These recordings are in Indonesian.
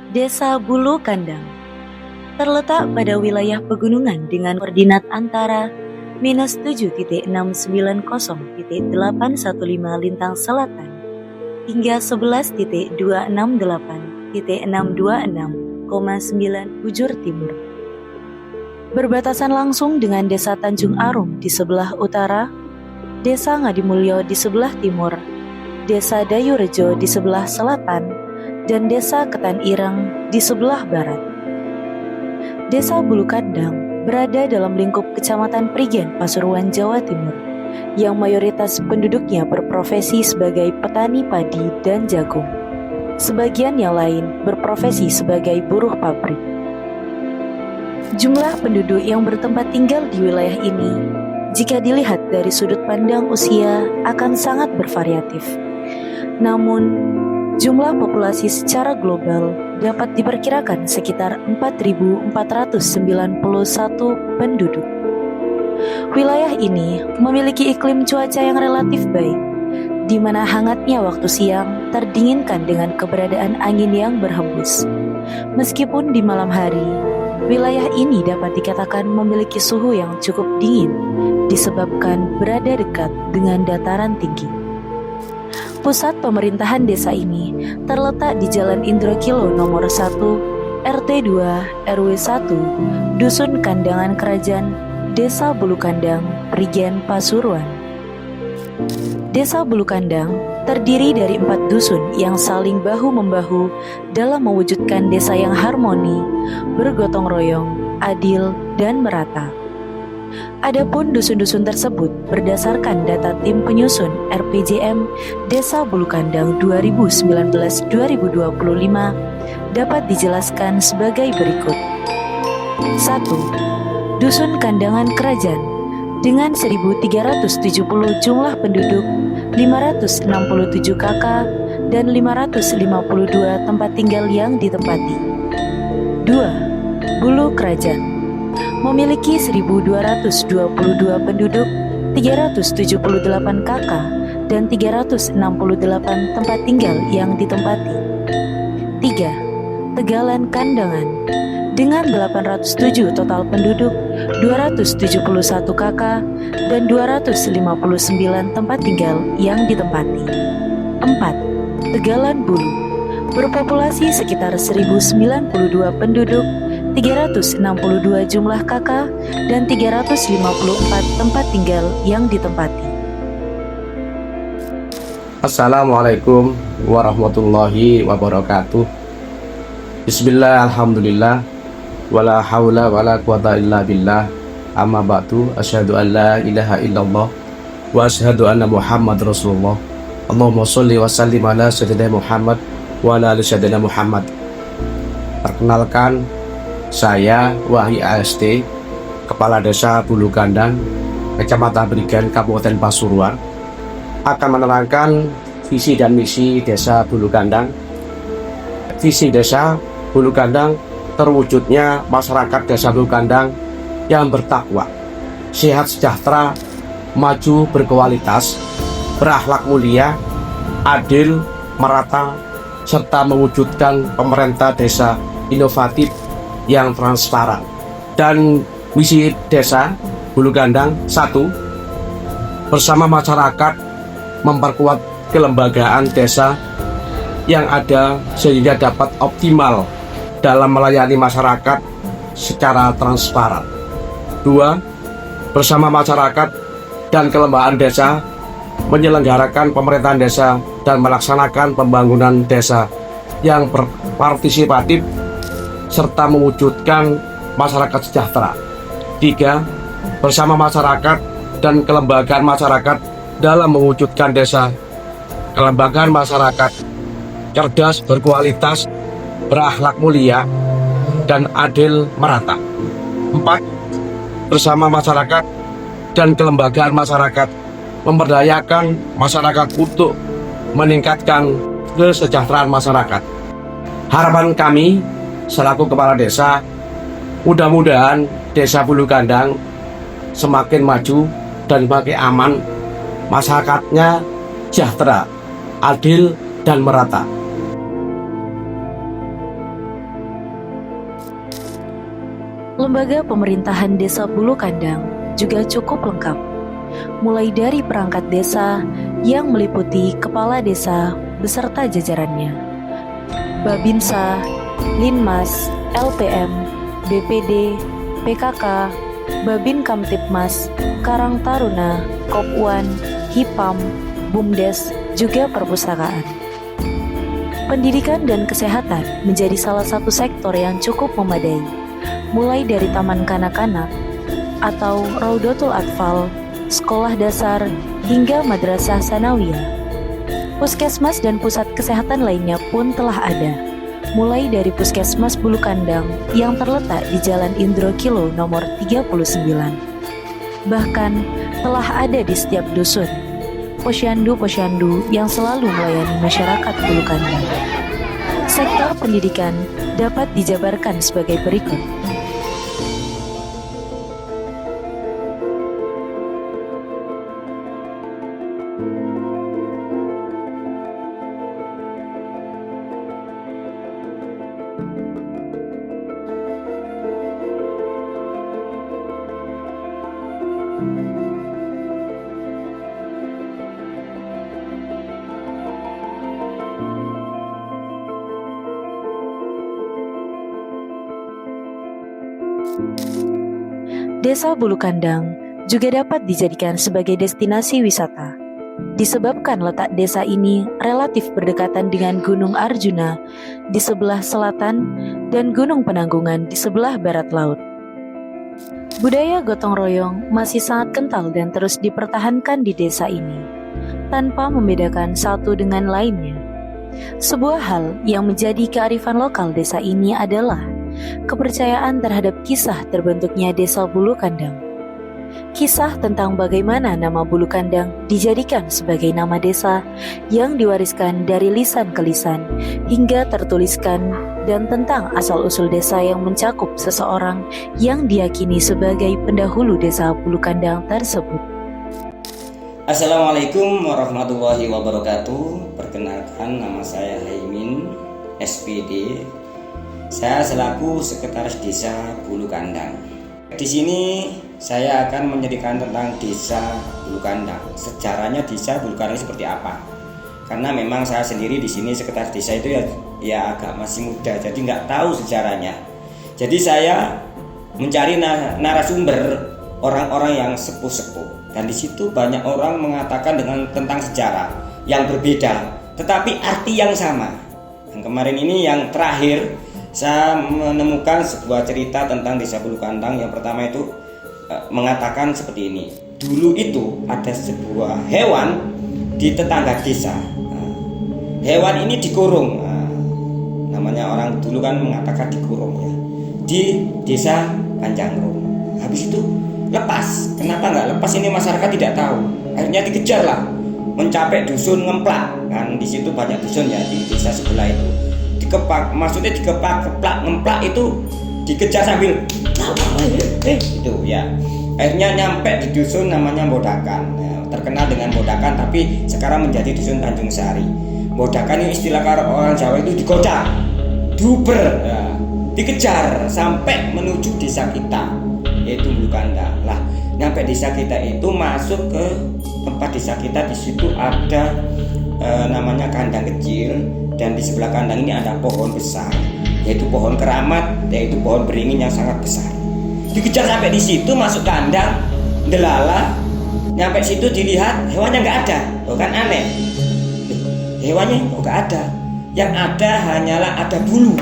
Desa Bulu Kandang terletak pada wilayah pegunungan dengan koordinat antara -7.690.815 lintang selatan hingga 11.268.626,9 bujur timur. Berbatasan langsung dengan Desa Tanjung Arum di sebelah utara, Desa Ngadimulyo di sebelah timur, Desa Dayurejo di sebelah selatan, dan Desa Ketan Ireng di sebelah barat. Desa Bulu Kandang berada dalam lingkup Kecamatan Prigen, Pasuruan, Jawa Timur, yang mayoritas penduduknya berprofesi sebagai petani padi dan jagung. Sebagian yang lain berprofesi sebagai buruh pabrik. Jumlah penduduk yang bertempat tinggal di wilayah ini, jika dilihat dari sudut pandang usia, akan sangat bervariatif. Namun, jumlah populasi secara global dapat diperkirakan sekitar 4.491 penduduk. Wilayah ini memiliki iklim cuaca yang relatif baik, di mana hangatnya waktu siang terdinginkan dengan keberadaan angin yang berhembus. Meskipun di malam hari, wilayah ini dapat dikatakan memiliki suhu yang cukup dingin, disebabkan berada dekat dengan dataran tinggi. Pusat pemerintahan desa ini terletak di Jalan Indrokilo nomor 1, RT 2, RW 1, Dusun Kandangan Kerajaan, Desa Bulu Kandang, Prigen, Pasuruan. Desa Bulu Kandang terdiri dari 4 dusun yang saling bahu-membahu dalam mewujudkan desa yang harmoni, bergotong royong, adil, dan merata. Adapun dusun-dusun tersebut berdasarkan data tim penyusun RPJM Desa Bulu Kandang 2019-2025 dapat dijelaskan sebagai berikut. 1. Dusun Kandangan Kerajaan dengan 1.370 jumlah penduduk, 567 KK, dan 552 tempat tinggal yang ditempati. 2. Bulu Kerajaan memiliki 1.222 penduduk, 378 KK, dan 368 tempat tinggal yang ditempati. 3. Tegalan Kandangan dengan 807 total penduduk, 271 KK, dan 259 tempat tinggal yang ditempati. 4. Tegalan Bulu berpopulasi sekitar 1.092 penduduk, 362 jumlah KK, dan 354 tempat tinggal yang ditempati. Assalamualaikum warahmatullahi wabarakatuh. Bismillah, alhamdulillah, wala hawla wala quwata illa billah. Amma ba'du, asyhadu an la ilaha illallah wa asyhadu anna Muhammad Rasulullah. Allahumma sholli wa sallim ala sayyidina Muhammad wa ala ali sayyidina Muhammad. Perkenalkan, saya Wahyi AST, Kepala Desa Bulu Kandang, Kecamatan Prigen, Kabupaten Pasuruan, akan menerangkan visi dan misi Desa Bulu Kandang. Visi Desa Bulu Kandang terwujudnya masyarakat Desa Bulu Kandang yang bertakwa, sehat sejahtera, maju berkualitas, berakhlak mulia, adil, merata, serta mewujudkan pemerintah desa inovatif yang transparan. Dan misi Desa Bulu Kandang 1. Bersama masyarakat memperkuat kelembagaan desa yang ada sehingga dapat optimal dalam melayani masyarakat secara transparan. 2. Bersama masyarakat dan kelembagaan desa menyelenggarakan pemerintahan desa dan melaksanakan pembangunan desa yang berpartisipatif serta mewujudkan masyarakat sejahtera. 3. Bersama masyarakat dan kelembagaan masyarakat dalam mewujudkan desa kelembagaan masyarakat cerdas, berkualitas, berakhlak mulia, dan adil merata. 4. Bersama masyarakat dan kelembagaan masyarakat memberdayakan masyarakat untuk meningkatkan kesejahteraan masyarakat. Harapan kami selaku kepala desa, mudah-mudahan Desa Bulu Kandang semakin maju dan semakin aman, masyarakatnya sejahtera, adil, dan merata. Lembaga pemerintahan Desa Bulu Kandang juga cukup lengkap, mulai dari perangkat desa yang meliputi kepala desa beserta jajarannya, Babinsa, Linmas, LPM, BPD, PKK, Babin Kamtipmas, Karang Taruna, Kopwan, Hipam, Bumdes, juga perpustakaan. Pendidikan dan kesehatan menjadi salah satu sektor yang cukup memadai, mulai dari taman kanak-kanak atau Raudatul Atfal, sekolah dasar, hingga madrasah sanawiyah. Puskesmas dan pusat kesehatan lainnya pun telah ada, mulai dari Puskesmas Bulu Kandang yang terletak di Jalan Indro Kilo nomor 39. Bahkan telah ada di setiap dusun posyandu-posyandu yang selalu melayani masyarakat Bulu Kandang. Sektor pendidikan dapat dijabarkan sebagai berikut. Desa Bulu Kandang juga dapat dijadikan sebagai destinasi wisata, disebabkan letak desa ini relatif berdekatan dengan Gunung Arjuna di sebelah selatan dan Gunung Penanggungan di sebelah barat laut. Budaya gotong royong masih sangat kental dan terus dipertahankan di desa ini, tanpa membedakan satu dengan lainnya. Sebuah hal yang menjadi kearifan lokal desa ini adalah kepercayaan terhadap kisah terbentuknya Desa Bulu Kandang. Kisah tentang bagaimana nama Bulu Kandang dijadikan sebagai nama desa yang diwariskan dari lisan ke lisan hingga tertuliskan, dan tentang asal-usul desa yang mencakup seseorang yang diyakini sebagai pendahulu Desa Bulu Kandang tersebut. Assalamualaikum warahmatullahi wabarakatuh. Perkenalkan, nama saya Haimin, SPD. Saya selaku Sekretaris Desa Bulu Kandang. Di sini saya akan menjadikan tentang Desa Bulu Kandang. Sejarahnya Desa Bulu Kandang seperti apa? Karena memang saya sendiri di sini Sekretaris Desa itu ya agak masih muda, jadi nggak tahu sejarahnya. Jadi saya mencari narasumber orang-orang yang sepuh-sepuh, dan di situ banyak orang mengatakan tentang sejarah yang berbeda, tetapi arti yang sama. Dan kemarin ini yang terakhir saya menemukan sebuah cerita tentang Desa Bulu Kandang. Yang pertama itu mengatakan seperti ini. Dulu itu ada sebuah hewan di tetangga desa. Hewan ini dikurung. Namanya orang dulu kan mengatakan dikurung ya, di desa Panjangrum. Habis itu lepas. Kenapa nggak lepas ini masyarakat tidak tahu. Akhirnya dikejar lah, mencapai dusun Ngemplak. Kan di situ banyak dusun ya di desa sebelah itu. Maksudnya dikeplak ngemplak itu dikejar sambil itu ya. Akhirnya nyampe di dusun namanya Bodakan ya, terkenal dengan Bodakan, tapi sekarang menjadi dusun Tanjung Sari. Bodakan ini istilah orang Jawa itu digocak, duber ya, dikejar sampai menuju desa kita, yaitu Bulu Kandang. Lah nyampe desa kita itu masuk ke tempat desa kita, di situ ada namanya kandang kecil. Dan di sebelah kandang ini ada pohon besar, yaitu pohon keramat, yaitu pohon beringin yang sangat besar. Dikejar sampai di situ, masuk kandang, delala, nyampe situ dilihat hewannya nggak ada. Oh kan aneh, hewannya nggak ada. Yang ada hanyalah ada bulu.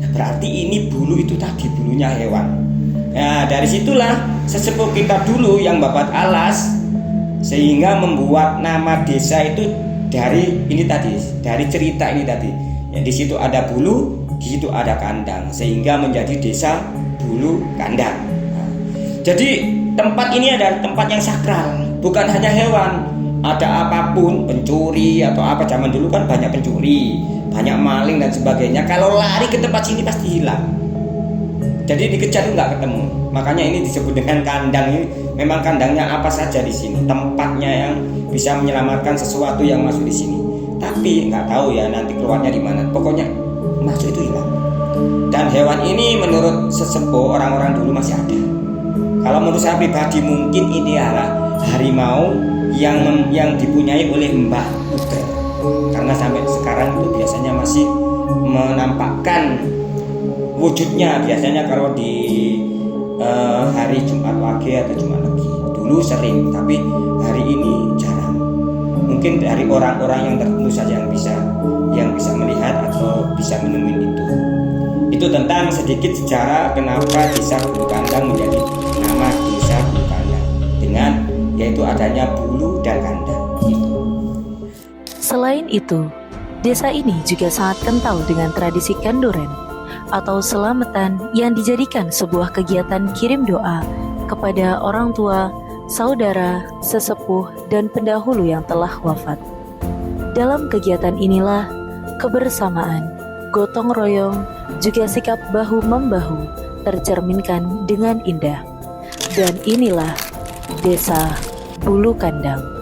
Berarti ini bulu itu tadi bulunya hewan. Nah dari situlah sesepuh kita dulu yang babat alas, sehingga membuat nama desa itu dari ini tadi, dari cerita ini tadi. Yang di situ ada bulu, di situ ada kandang, sehingga menjadi Desa Bulu Kandang. Nah, jadi tempat ini adalah tempat yang sakral, bukan hanya hewan. Ada apapun, pencuri atau apa, zaman dulu kan banyak pencuri, banyak maling dan sebagainya. Kalau lari ke tempat sini pasti hilang. Jadi dikejar itu nggak ketemu. Makanya ini disebut dengan kandang. Ini memang kandangnya apa saja di sini, tempatnya yang bisa menyelamatkan sesuatu yang masuk di sini. Tapi nggak tahu ya nanti keluarnya di mana. Pokoknya masuk itu hilang. Dan Dan hewan ini menurut sesepuh orang-orang dulu masih ada. Kalau menurut saya pribadi mungkin ini adalah harimau yang dipunyai oleh Mbah Puter. Karena sampai sekarang itu biasanya masih menampakkan wujudnya. Biasanya kalau di hari Jumat Wage atau Jumat Legi dulu sering, tapi hari ini jarang. Mungkin dari orang-orang yang tertentu saja yang bisa melihat atau bisa menemui itu. Itu tentang sedikit sejarah kenapa Desa Bulu Kandang menjadi nama Desa Bulu Kandang, dengan yaitu adanya bulu dan kandang. Selain itu, desa ini juga sangat kental dengan tradisi kandoren atau selamatan yang dijadikan sebuah kegiatan kirim doa kepada orang tua, saudara, sesepuh, dan pendahulu yang telah wafat. Dalam kegiatan inilah kebersamaan, gotong royong, juga sikap bahu-membahu tercerminkan dengan indah. Dan inilah Desa Bulu Kandang.